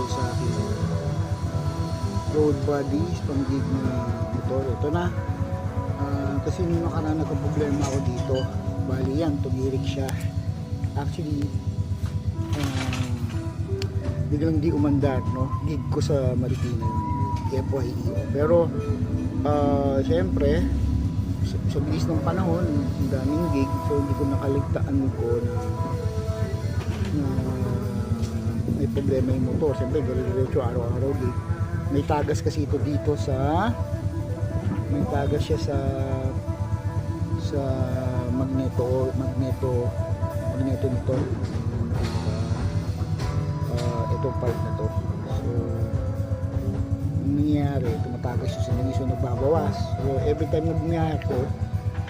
sa aking road bodies pang-gig na motor. Ito na. Kasi nung nakaraan nagka-problema ako dito. Bali yan, tumirik siya. Actually, biglang di umandar, no? Gig ko sa Marikina yung FYEO. Pero syempre sa bilis ng panahon, ang daming gig, so hindi ko nakaligtaan ko na may problema yung motor. Siyempre diretso araw-araw gig. May tagas kasi ito dito may tagas siya sa magneto nito, itong part na to. So nangyayari, tumatagas siya sa langis, so nagbabawas. So every time na bumiyahe ko,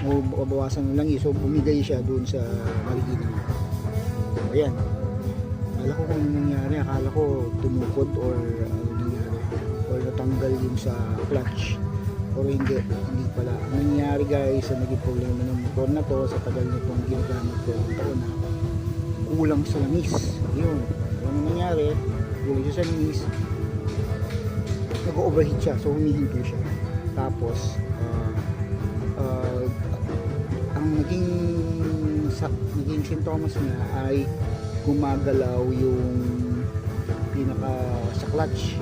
mababawasan ng langis, so bumigay siya doon sa Marikina. So ayan, akala ko kung nangyari, akala ko tumukod or nangyari, or natanggal yung sa clutch, or hindi pala. Ang nangyari guys, sa naging problema ng motor na to sa tagal nitong ginagamit ko ng taon na kulang sa langis. Yun, ano nangyari, kulang siya sa langis, nag-overheat siya, so humihinto siya. Tapos ang naging symptoms niya ay gumagalaw yung pinaka sa clutch,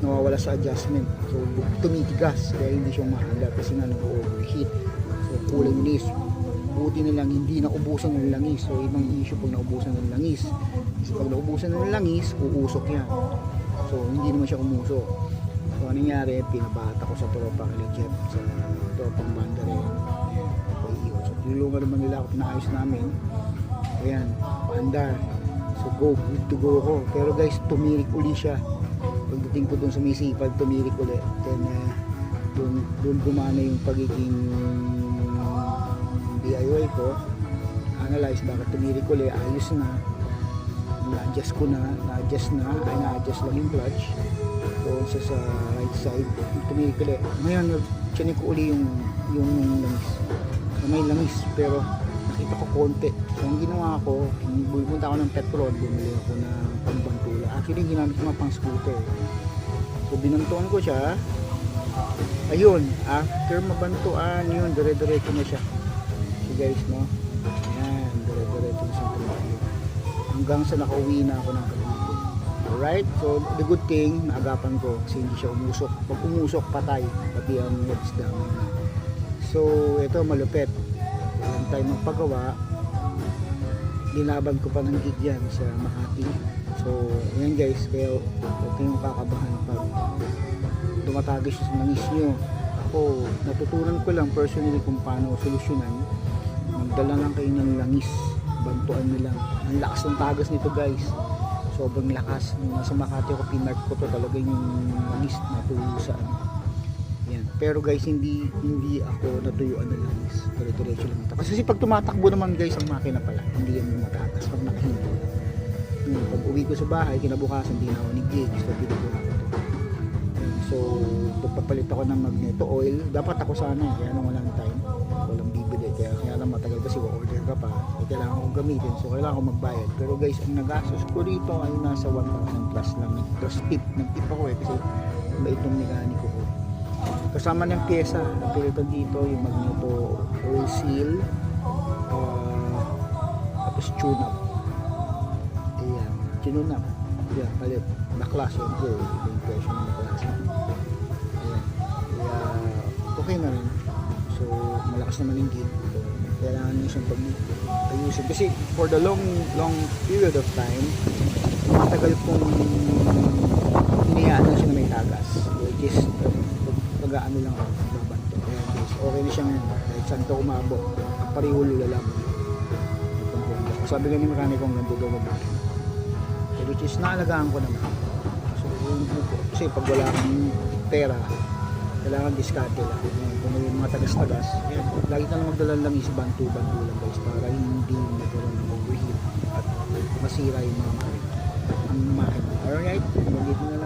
nawawala sa adjustment, so tumitigas, kaya hindi siya maandar kasi nga nag-overheat, so kulang langis. Buti na lang hindi naubusan ng langis. So ibang issue pag naubusan ng langis, kasi pag naubusan ng langis, uusok yan. So hindi naman siya umusok. So anong nangyari, pinabata ko sa tropang legit, sa tropang banda rin. So tinulungan naman nila ako, pinaayos namin. Ayan, paandar. So good to go ako. Pero guys, tumirik uli siya. Pagdating ko dun sa may sipag, tumirik uli. Then dun gumana yung pagiging DIY ko. Analyze bakit tumirik uli, ayos na. Na-adjust na-adjust lang yung clutch. So sa right side, tumirik uli. Ngayon, nag-check ko uli yung langis. So, may langis, pero nakita ko konti. So ang ginawa ko, pumunta ako ng petrol, bumili ako ng pambantula. Actually, ginamit ko mga pang scooter. So binantuan ko siya. Ayun, after mabantuan yun, dire-diretso na siya. So guys, no? Ayan, dire-diretso na siya tumakbo. Hanggang sa nakauwi na ako ng Cavite. Alright, so the good thing, naagapan ko kasi hindi siya umusok. Pag umusok, patay. Pati ang heads down. So ito, malupit. Walang tayo magpagawa. Linaban ko pa ng gig yan sa Makati. So ayan guys, kaya huwag kayong kakabahan pag tumatagis siya sa langis nyo. Ako, natutunan ko lang personally kung paano solusyonan. Magdala lang kayo ng langis, bantuan nyo lang. Ang lakas ng tagas nito guys, sobrang lakas. Nung nasa Makati ako, pinark ko to talaga yung langis na tulusaan. Yan. Pero guys, hindi ako natuyuan ng langis, dire-diretso lang ito. Kasi pag tumatakbo naman guys ang makina pala, hindi yan matatas pag nakahinto. Pag uwi ko sa bahay, kinabukasan hindi na ako ni-gauge, so binagawa ko to. So papalit ako ng magneto oil. Dapat ako sana, kaya nang walang time, walang bibili, kaya lang matagal kasi order ka pa, kailangan ko gamitin, so kailangan ko magbayad. Pero guys, ang nagastos ko rito ay nasa 1,000 plus lang. Plus nag-tip ako kasi mabait yung mekaniko ko. Kasama ng pyesa, napilitan dito yung magneto oil seal, tapos tune up. Ayan, tune up. Ayan, palit. Baklas yun, bro. Ito yung presyo ng baklas. Ayan. Kaya, okay na rin. So, malakas naman yung gig. So, kailangan nyo siyang pag-ayusin. Kasi, for the long period of time, matagal pong hinayaan na siya na may tagas. Which is, pag-ano lang ako, babanto. Ayan, guys. Okay na siya ngayon. Kahit saan ito umabot. Ang parihulula lang. Sabi nga ni mekaniko, ang ganito daw ba? Which is, naalagaan ko naman. So, kasi pag wala kang pera, kailangan diskarte lang. Kung may mga tagas-tagas, lagi ka lang magdala lang is bantu-bantu lang guys, para hindi magkaroon ng overheat at masira yung mga makina. Alright, magiging na lang.